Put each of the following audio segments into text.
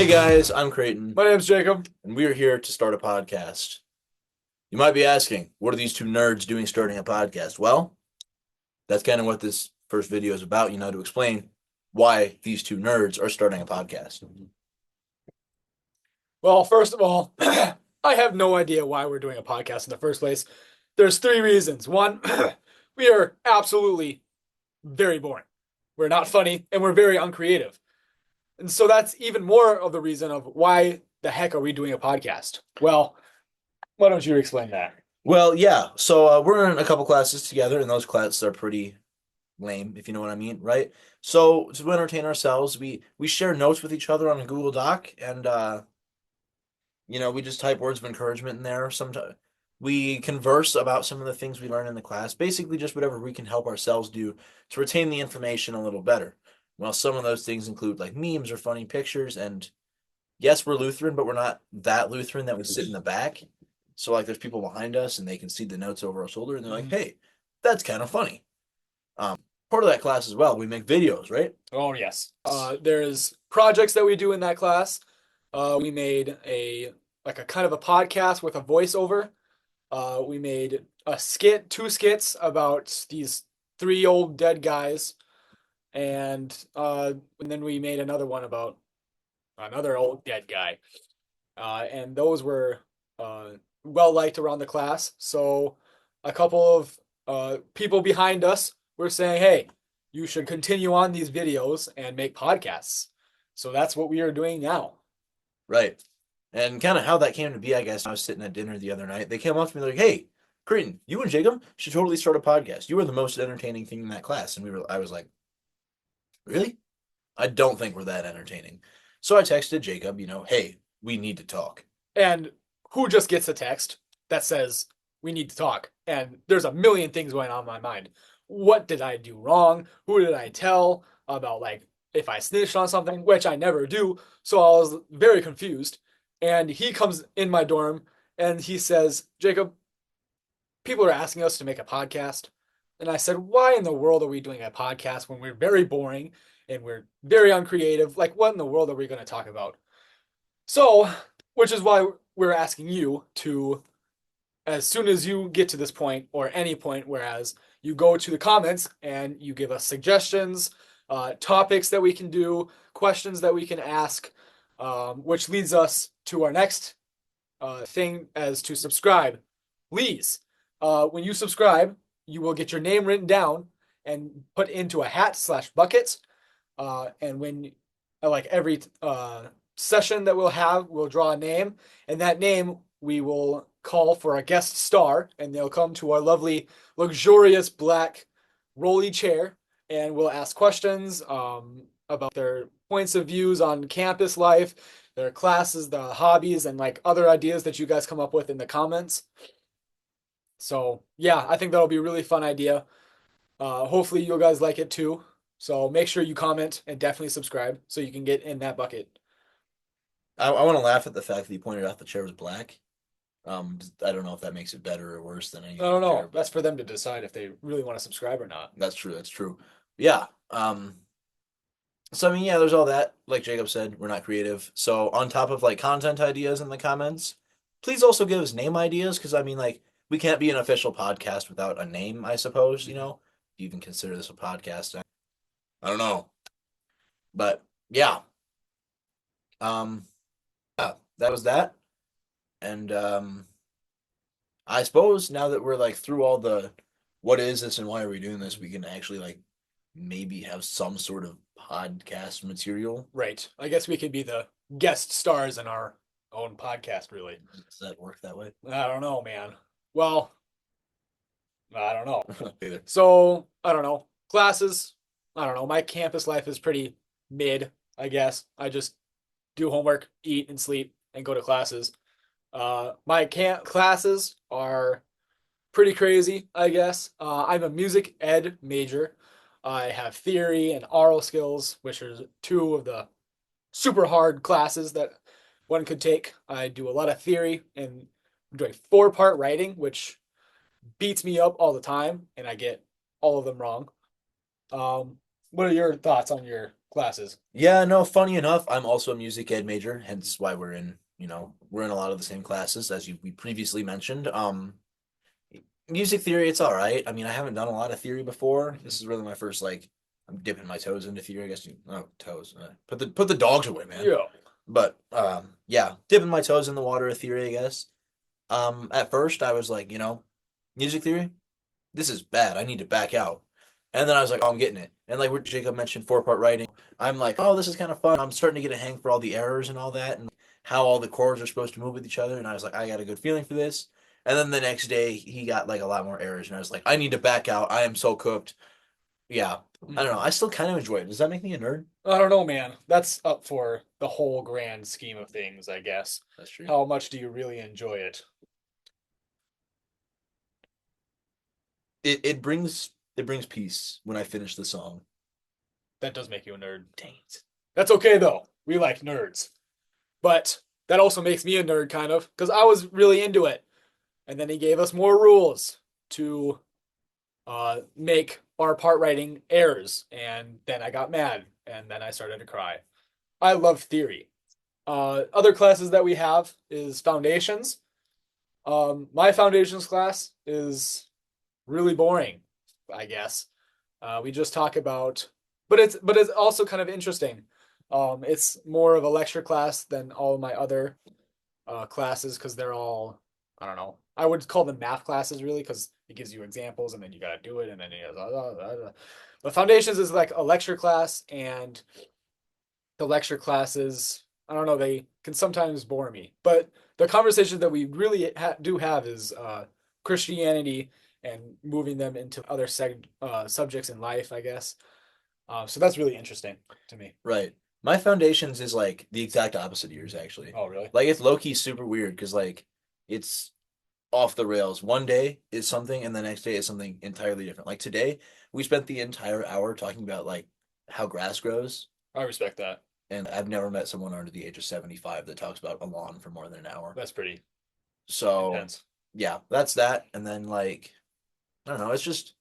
Hey guys, I'm Creighton, My name's Jacob. and we are here to start a podcast. You might be asking, what are these two nerds doing starting a podcast? Well, that's kind of what this first video is about, to explain why these two nerds are starting a podcast. Well, first of all, I have no idea why we're doing a podcast in the first place. There's three reasons. One, we are absolutely very boring. We're not funny and we're very uncreative. And so that's even more of the reason of why the heck are we doing a podcast? Well, why don't you explain that? Well, yeah, so we're in a couple classes together, and those classes are pretty lame, if you know what I mean, right? So to entertain ourselves, we share notes with each other on a Google Doc, and we just type words of encouragement in there. Sometimes we converse about some of the things we learn in the class, basically just whatever we can help ourselves do to retain the information a little better. Well, some of those things include like memes or funny pictures, and yes, we're Lutheran, but we're not that Lutheran that we sit in the back. So like there's people behind us and they can see the notes over our shoulder and they're like, hey, that's kind of funny. Part of that class as well, we make videos, right? Oh, yes. There's projects that we do in that class. We made a kind of a podcast with a voiceover. We made two skits about these three old dead guys, and then we made another one about another old dead guy. And those were well liked around the class. So a couple of people behind us were saying, "Hey, you should continue on these videos and make podcasts." So that's what we are doing now. Right. And kind of how that came to be, I guess, I was sitting at dinner the other night. They came up to me like, hey, Creighton, you and Jacob should totally start a podcast. You were the most entertaining thing in that class. And I was like, really? I don't think we're that entertaining. So I texted Jacob, hey, we need to talk. And who just gets a text that says, "We need to talk"? And there's a million things going on in my mind. What did I do wrong? Who did I tell about, like, if I snitched on something, which I never do? So I was very confused. And he comes in my dorm and he says, "Jacob, people are asking us to make a podcast." And I said, "Why in the world are we doing a podcast when we're very boring and we're very uncreative? Like, what in the world are we going to talk about?" So, which is why we're asking you to, as soon as you get to this point or any point, whereas you go to the comments and you give us suggestions, topics that we can do, questions that we can ask, which leads us to our next thing as to subscribe. Please, when you subscribe, you will get your name written down and put into a hat/bucket. And when, like, every session that we'll have, we'll draw a name, and that name we will call for a guest star, and they'll come to our lovely, luxurious black rolly chair, and we'll ask questions about their points of views on campus life, their classes, the hobbies, and like other ideas that you guys come up with in the comments. So yeah, I think that'll be a really fun idea. Hopefully you guys like it too. So make sure you comment and definitely subscribe so you can get in that bucket. I want to laugh at the fact that you pointed out the chair was black. I don't know if that makes it better or worse than any I don't other know. chair. That's for them to decide if they really want to subscribe or not. That's true. That's true. Yeah. So I mean, yeah, there's all that. Like Jacob said, we're not creative. So on top of like content ideas in the comments, please also give us name ideas because I mean, like, we can't be an official podcast without a name, I suppose. You can consider this a podcast. I don't know, but yeah. Um, yeah, that was that. And I suppose now that we're like through all the what is this and why are we doing this, we can actually like maybe have some sort of podcast material. Right. I guess we could be the guest stars in our own podcast, really. Does that work that way? I don't know, man. Well, I don't know. Either. So, I don't know. Classes, I don't know. My campus life is pretty mid, I guess. I just do homework, eat, and sleep, and go to classes. My camp classes are pretty crazy, I guess. I'm a music ed major. I have theory and oral skills, which are two of the super hard classes that one could take. I do a lot of theory and I'm doing 4-part writing, which beats me up all the time, and I get all of them wrong. What are your thoughts on your classes. Yeah, no, funny enough, I'm also a music ed major, hence why we're in a lot of the same classes as we previously mentioned. Music theory, it's all right. I mean, I haven't done a lot of theory before. This is really my first like I'm dipping my toes into theory, I guess. Oh, toes. Put the dogs away, man. Yeah. But yeah, dipping my toes in the water of theory, I guess. At first I was like, music theory, this is bad. I need to back out. And then I was like, oh, I'm getting it. And like what Jacob mentioned, four-part writing, I'm like, oh, this is kind of fun. I'm starting to get a hang for all the errors and all that and how all the chords are supposed to move with each other. And I was like, I got a good feeling for this. And then the next day he got like a lot more errors. And I was like, I need to back out. I am so cooked. Yeah. I don't know. I still kind of enjoy it. Does that make me a nerd? I don't know, man. That's up for the whole grand scheme of things, I guess. That's true. How much do you really enjoy it? It brings peace when I finish the song. That does make you a nerd. Dang it. That's okay though. We like nerds. But that also makes me a nerd kind of because I was really into it. And then he gave us more rules to make our part writing errors. And then I got mad and then I started to cry. I love theory. Other classes that we have is foundations. My foundations class is really boring, I guess. We just talk about, but it's also kind of interesting. It's more of a lecture class than all of my other classes because they're all, I don't know. I would call them math classes really because it gives you examples and then you gotta do it and then you gotta, but foundations is like a lecture class and the lecture classes, I don't know, they can sometimes bore me. But the conversations that we really do have is Christianity and moving them into other subjects in life, I guess. So that's really interesting to me. Right. My foundations is like the exact opposite of yours, actually. Oh, really? Like it's low key super weird because like it's off the rails. One day is something, and the next day is something entirely different. Like today, we spent the entire hour talking about like how grass grows, I respect that. and I've never met someone under the age of 75 that talks about a lawn for more than an hour. That's pretty So intense. yeah, that's that. And then like I don't know, it's just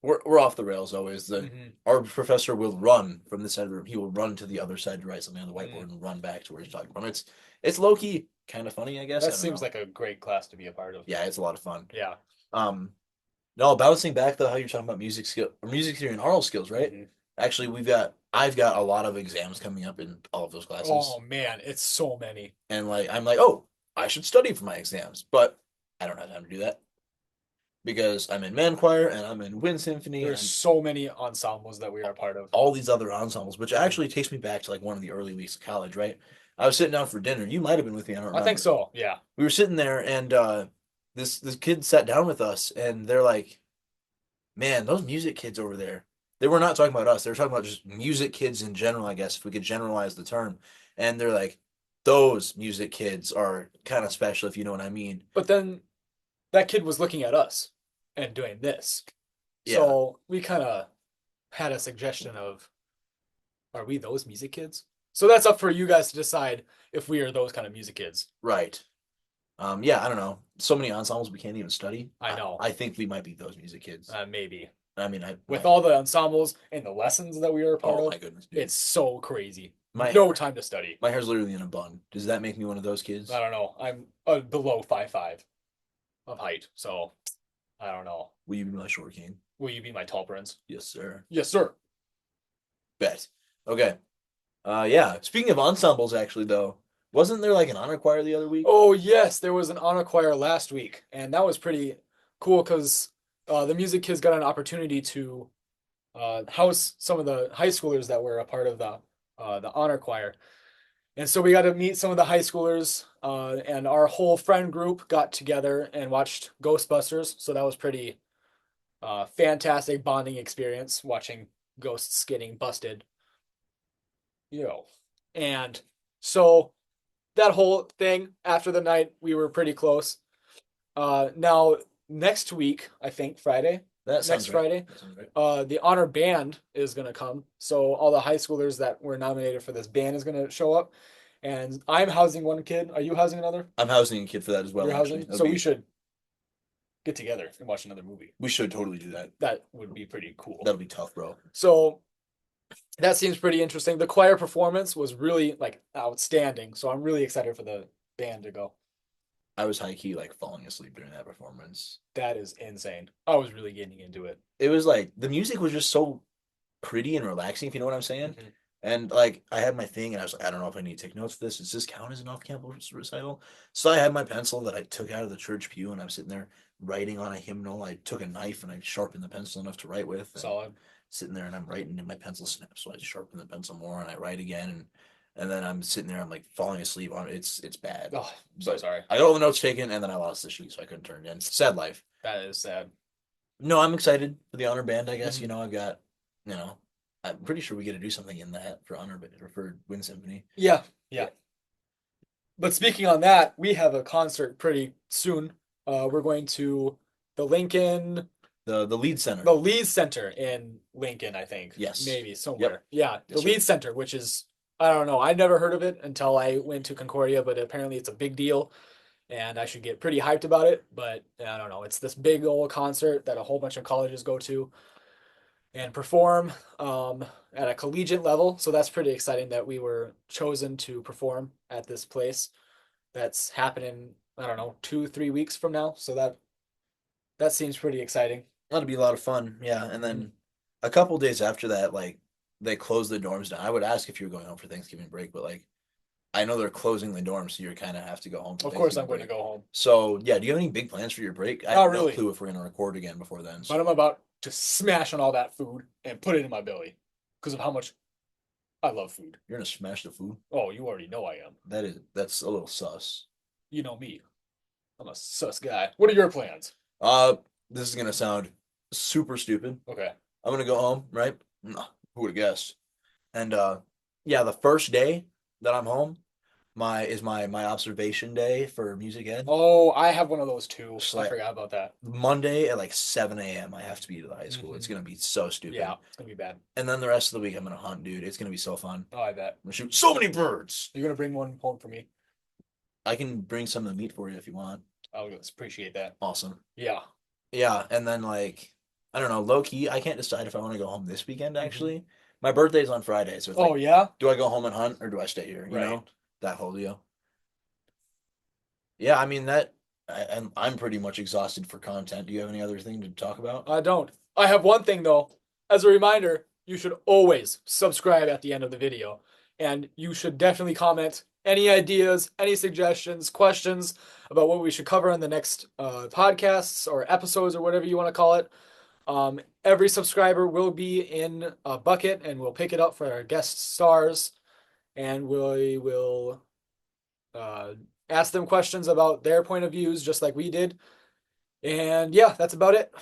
we're off the rails always. The Hmm. Our professor will run from this side of the room. He will run to the other side to write something on the whiteboard Mm. and run back to where he's talking from. It's low key kind of funny, I guess. I That don't seems know. like a great class to be a part of. Yeah, it's a lot of fun. Yeah. Um, no, bouncing back though, how you're talking about music skill or music theory and oral skills, right? Hmm. Actually, I've got a lot of exams coming up in all of those Oh classes, man, it's so many. and like I'm like, oh, I should study for my exams, but I don't have time to do that because I'm in man choir and I'm in wind symphony There's and so many ensembles that we are a part of. all these other ensembles, which Mhm. actually takes me back to like one of the early weeks of college, right? I was sitting down for dinner. You might have been with me. I don't I think remember. so. Yeah. We were sitting there, and this kid sat down with us, and they're like, "Man, those music kids over there." They were not talking about us. They were talking about just music kids in general, I guess, if we could generalize the term. And they're like, "Those music kids are kind of special, if you know what I mean." But then that kid was looking at us and doing this. Yeah, So we kind of had a suggestion of, are we those music kids? So that's up for you guys to decide if we are those kind of music kids. right. Yeah, I don't know. So many ensembles we can't even study. I I, know, I think we might be those music kids. maybe. I mean, I With my all the ensembles and the lessons that we are a part oh my of, goodness, dude. it's so crazy. My No time to study. My hair's literally in a bun. Does that make me one of those kids? I don't know. I'm below 5'5" of height, so I don't know. Will you be my short king? Will you be my tall prince? Yes, sir. Yes, sir. Bet. Okay. Yeah. Speaking of ensembles, actually, though, wasn't there like an honor choir the other week? Oh yes, there was an honor choir last week, and that was pretty cool because the music kids got an opportunity to house some of the high schoolers that were a part of the honor choir, and so we got to meet some of the high schoolers, and our whole friend group got together and watched Ghostbusters. So that was pretty fantastic bonding experience watching ghosts getting busted. Yo, and so that whole thing after the night we were pretty close. Now next week, I think Friday, That next sounds right. Friday, That sounds right. the honor band is gonna come. So all the high schoolers that were nominated for this band is gonna show up, and I'm housing one kid. Are you housing another? I'm housing a kid for that as well, You're actually. housing. So we should get together and watch another movie. We should totally do that. That would be pretty cool. That'll be tough, bro. So That seems pretty interesting. The choir performance was really like outstanding, so I'm really excited for the band to go. I was high key like falling asleep during that performance. That is insane. I was really getting into it. It was like the music was just so pretty and relaxing, if you know what I'm saying. Mhm. And like I had my thing, and I was like, I don't know if I need to take notes for this. Does this count as an off-campus recital? So I had my pencil that I took out of the church pew, and I'm sitting there writing on a hymnal. I took a knife and I sharpened the pencil enough to write with, and Solid. sitting there and I'm writing, and my pencil snaps, so I sharpen the pencil more and I write again, and then I'm sitting there, I'm like falling asleep on it. It's bad. Oh, I'm so But sorry. I got all the notes taken, and then I lost the sheet, so I couldn't turn it in. Sad life. That is sad. No, I'm excited for the honor band. I guess Mhm. I've got, you know, I'm pretty sure we get to do something in that for honor or for Wind Symphony. Yeah, Yeah, yeah. But speaking on that, we have a concert pretty soon. We're going to the Lincoln, the lead center. the Leeds Center in Lincoln, I think. Yes. Maybe Yep. somewhere. Yeah, the Yes, sir. Leeds Center, which is, I don't know. I never heard of it until I went to Concordia, but apparently it's a big deal and I should get pretty hyped about it. But I don't know. It's this big old concert that a whole bunch of colleges go to and perform at a collegiate level. So that's pretty exciting that we were chosen to perform at this place. That's happening, I don't know, 2, 3 weeks from now. So that seems pretty exciting. That'll be a lot of fun. Yeah, and Mhm. then a couple days after that, like they close the dorms down. I would ask if you were going home for Thanksgiving break, but like I know they're closing the dorms, so you kind of have to go home for Of course, I'm Thanksgiving going to break. go home. So yeah, do you have any big plans for your break? I have Not no really, clue if we're gonna record again before then. but So I'm about to smash on all that food and put it in my belly because of how much I love food. you're gonna smash the food. Oh, you already know I am. That's a little sus. You know me. I'm a sus guy. What are your plans? Uh, this is gonna sound super stupid. Okay. I'm gonna go home, right? Nah, who would have guessed? And yeah, the first day that I'm home, my observation day for music ed. Oh, I have one of those too. Just I like forgot about that. Monday at like 7 a.m. I have to be to the high school. It's Hmm. gonna be so stupid. Yeah, it's gonna be bad. And then the rest of the week I'm gonna hunt, dude. It's gonna be so fun. Oh, I bet. I'm gonna shoot so many birds. You're gonna bring one home for me. I can bring some of the meat for you if you want. I'll appreciate that. Awesome. Yeah. Yeah, and then like I don't know, low key, I can't decide if I want to go home this weekend Hmm. actually. My birthday's on Friday, so it's Oh like, yeah. do I go home and hunt or do I stay here? Right. That whole deal. Yeah, I mean I'm pretty much exhausted for content. Do you have any other thing to talk about? I don't. I have one thing though. As a reminder, you should always subscribe at the end of the video. And you should definitely comment any ideas, any suggestions, questions about what we should cover in the next podcasts or episodes or whatever you want to call it. Every subscriber will be in a bucket and we'll pick it up for our guest stars and we will uh, ask them questions about their point of views just like we did. And yeah, that's about it.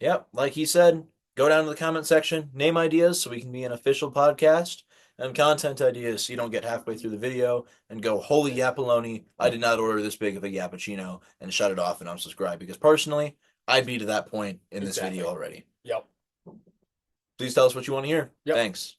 Yep, like he said, go down to the comment section, name ideas so we can be an official podcast, and content ideas so you don't get halfway through the video and go, holy yapaloni, I did not order this big of a yappuccino, and shut it off and unsubscribe. Because personally, I'd be to that point in this Exactly. video already. Yep. Please tell us what you want to hear. Yep. Thanks.